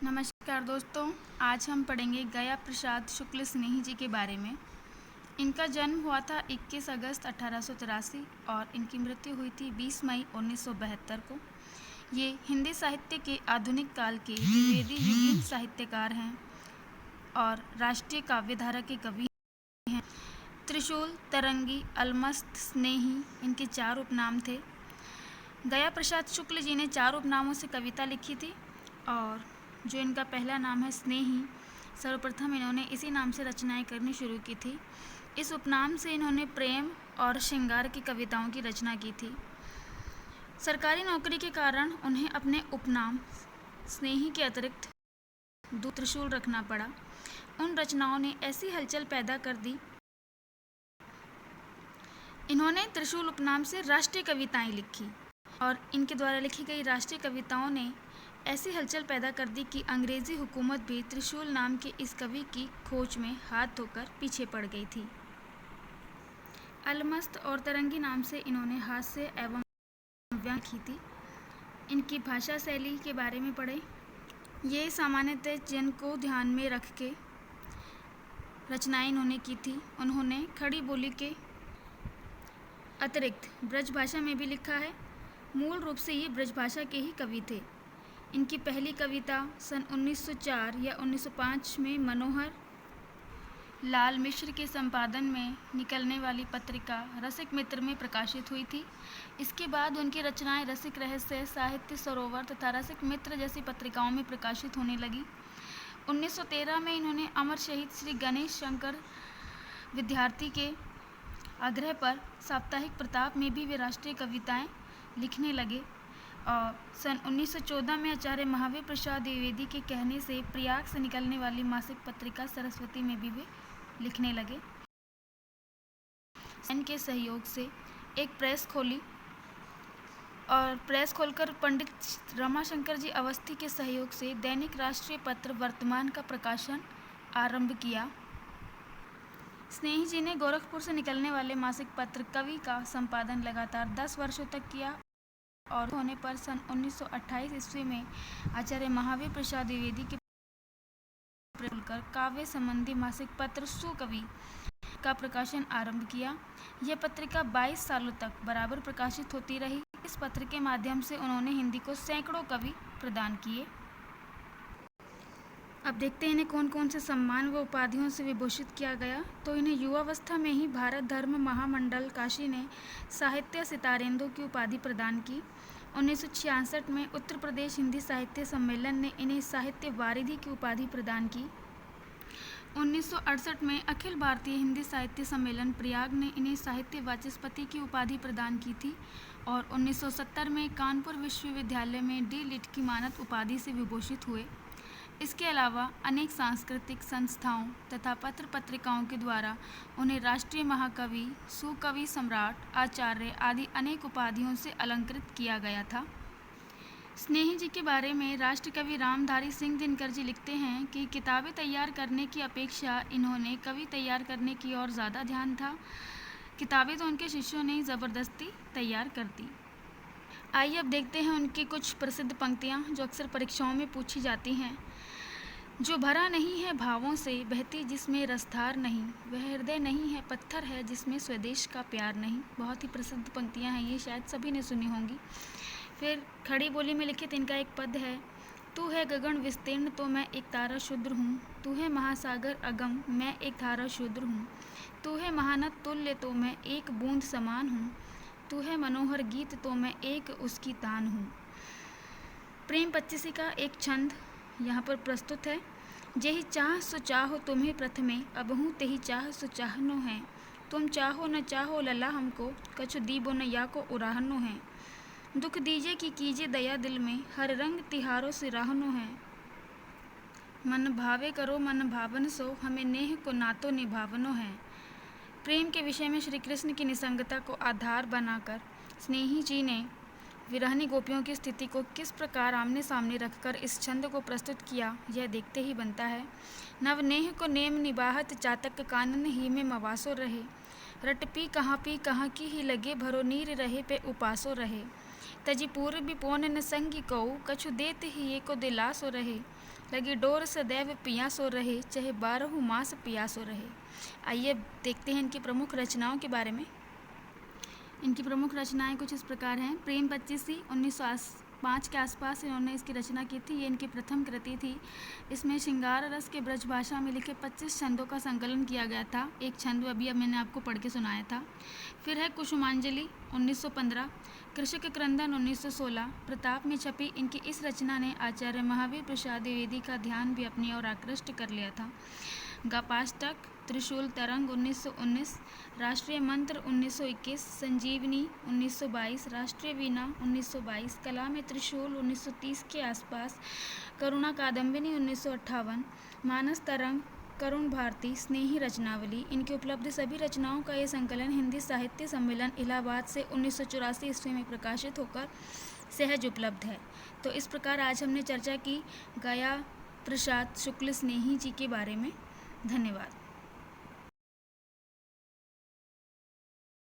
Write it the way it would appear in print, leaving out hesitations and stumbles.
नमस्कार दोस्तों, आज हम पढ़ेंगे गया प्रसाद शुक्ल स्नेही जी के बारे में। इनका जन्म हुआ था 21 अगस्त 1883 और इनकी मृत्यु हुई थी 20 मई 1972 को। ये हिंदी साहित्य के आधुनिक काल के द्विवेदी युगीन साहित्यकार हैं और राष्ट्रीय काव्यधारा के कवि हैं। त्रिशूल, तरंगी, अलमस्त, स्नेही इनके 4 उपनाम थे। गया प्रसाद शुक्ल जी ने 4 उपनामों से कविता लिखी थी और जो इनका पहला नाम है स्नेही, सर्वप्रथम इन्होंने इसी नाम से रचनाएं करनी शुरू की थी। इस उपनाम से इन्होंने प्रेम और श्रृंगार की कविताओं की रचना की थी। सरकारी नौकरी के कारण उन्हें अपने उपनाम स्नेही के अतिरिक्त त्रिशूल रखना पड़ा। उन रचनाओं ने ऐसी हलचल पैदा कर दी। इन्होंने त्रिशूल उपनाम से राष्ट्रीय कविताएं लिखी और इनके द्वारा लिखी गई राष्ट्रीय कविताओं ने ऐसी हलचल पैदा कर दी कि अंग्रेजी हुकूमत भी त्रिशूल नाम के इस कवि की खोज में हाथ धोकर पीछे पड़ गई थी। अलमस्त और तरंगी नाम से इन्होंने हास्य एवं व्यंग्य की थी। इनकी भाषा शैली के बारे में पढ़ें। ये सामान्यतः जन को ध्यान में रख के रचनाएं इन्होंने की थी। उन्होंने खड़ी बोली के अतिरिक्त ब्रज भाषा में भी लिखा है। मूल रूप से ये ब्रज भाषा के ही कवि थे। इनकी पहली कविता सन 1904 या 1905 में मनोहर लाल मिश्र के संपादन में निकलने वाली पत्रिका रसिक मित्र में प्रकाशित हुई थी। इसके बाद उनकी रचनाएं रसिक रहस्य, साहित्य सरोवर तथा रसिक मित्र जैसी पत्रिकाओं में प्रकाशित होने लगी। 1913 में इन्होंने अमर शहीद श्री गणेश शंकर विद्यार्थी के आग्रह पर साप्ताहिक प्रताप में भी वे राष्ट्रीय कविताएं लिखने लगे और सन 1914 में आचार्य महावीर प्रसाद द्विवेदी के कहने से प्रयाग से निकलने वाली मासिक पत्रिका सरस्वती में भी वे लिखने लगे। इनके सहयोग से एक प्रेस खोली और प्रेस खोलकर पंडित रमाशंकर जी अवस्थी के सहयोग से दैनिक राष्ट्रीय पत्र वर्तमान का प्रकाशन आरंभ किया। स्नेही जी ने गोरखपुर से निकलने वाले मासिक पत्र कवि का संपादन लगातार 10 वर्षों तक किया और होने पर सन 1928 ईस्वी में आचार्य महावीर प्रसाद द्विवेदी के खोलकर काव्य संबंधी मासिक पत्र सुकवि का प्रकाशन आरंभ किया। यह पत्रिका 22 सालों तक बराबर प्रकाशित होती रही। इस पत्र के माध्यम से उन्होंने हिंदी को सैकड़ों कवि प्रदान किए। अब देखते हैं इन्हें कौन कौन से सम्मान व उपाधियों से विभूषित किया गया। तो इन्हें युवावस्था में ही भारत धर्म महामंडल काशी ने साहित्य सितारेंदु की उपाधि प्रदान की। 1966 में उत्तर प्रदेश हिंदी साहित्य सम्मेलन ने इन्हें साहित्य वारिधि की उपाधि प्रदान की। 1968 में अखिल भारतीय हिंदी साहित्य सम्मेलन प्रयाग ने इन्हें साहित्य वाचस्पति की उपाधि प्रदान की थी और 1970 में कानपुर विश्वविद्यालय में डी लिट की मानद उपाधि से विभूषित हुए। इसके अलावा अनेक सांस्कृतिक संस्थाओं तथा पत्र पत्रिकाओं के द्वारा उन्हें राष्ट्रीय महाकवि, सुकवि सम्राट, आचार्य आदि अनेक उपाधियों से अलंकृत किया गया था। स्नेही जी के बारे में राष्ट्रकवि रामधारी सिंह दिनकर जी लिखते हैं कि किताबें तैयार करने की अपेक्षा इन्होंने कवि तैयार करने की ओर ज़्यादा ध्यान था। किताबें तो उनके शिष्यों ने ज़बरदस्ती तैयार कर दी। आइए अब देखते हैं उनकी कुछ प्रसिद्ध पंक्तियाँ जो अक्सर परीक्षाओं में पूछी जाती हैं। जो भरा नहीं है भावों से, बहती जिसमें रसधार नहीं, वह हृदय नहीं है पत्थर है जिसमें स्वदेश का प्यार नहीं। बहुत ही प्रसिद्ध पंक्तियाँ हैं, ये शायद सभी ने सुनी होंगी। फिर खड़ी बोली में लिखित इनका एक पद है, तू है गगन विस्तीर्ण तो मैं एक तारा शूद्र हूँ, तू है महासागर अगम मैं एक धारा शूद्र हूँ, तू है महानद तुल्य तो मैं एक बूंद समान हूँ, तू है मनोहर गीत तो मैं एक उसकी तान हूँ। प्रेम पच्चीसी का एक छंद यहाँ पर प्रस्तुत है। जेहि चाह सो चाहो तुम्हें प्रथमे, अबहूँ तेहि चाह सो चाहनो है, तुम चाहो न चाहो लला हमको, कछु दीबो न या को उराहनो है, दुख दीजिए कि कीजिए दया दिल में, हर रंग तिहारों से राहनो है, मन भावे करो मन भावन सो, हमें नेह को नातो निभावनो है। प्रेम के विषय में श्री कृष्ण की निसंगता को आधार बनाकर स्नेही जी ने विरहनी गोपियों की स्थिति को किस प्रकार आमने सामने रखकर इस छंद को प्रस्तुत किया, यह देखते ही बनता है। नवनेह को नेम निबाहत चातक कानन ही में मवासो रहे, रट पी कहाँ की ही लगे भरो नीर रहे पे उपासो रहे, तजी पूर्व भी पोन न संगी कऊ, कछु देत ही ये को दिलासो रहे, लगी डोर सदैव पिया सो रहे, चाहे 12 मास पियासो रहे। आइए देखते हैं इनकी प्रमुख रचनाओं के बारे में। इनकी प्रमुख रचनाएं कुछ इस प्रकार हैं। प्रेम पच्चीसी 1905 के आसपास इन्होंने इसकी रचना की थी। ये इनकी प्रथम कृति थी। इसमें श्रृंगार रस के ब्रज भाषा में लिखे 25 छंदों का संकलन किया गया था। एक छंद अभी मैंने आपको पढ़ के सुनाया था। फिर है कुसुमांजलि 1915, कृषक क्रंदन 1916। प्रताप में छपी इनकी इस रचना ने आचार्य महावीर प्रसाद द्विवेदी का ध्यान भी अपनी ओर आकृष्ट कर लिया था। गापाष्टक, त्रिशूल तरंग 1919, राष्ट्रीय मंत्र 1921, संजीवनी 1922, राष्ट्रीय वीणा 1922, कला में त्रिशूल 1930 के आसपास, करुणा कादम्बिनी 1958, मानस तरंग, करुण भारती, स्नेही रचनावली। इनकी उपलब्ध सभी रचनाओं का यह संकलन हिंदी साहित्य सम्मेलन इलाहाबाद से 1984 ईस्वी में प्रकाशित होकर सहज उपलब्ध है। तो इस प्रकार आज हमने चर्चा की गया प्रसाद शुक्ल स्नेही जी के बारे में। धन्यवाद।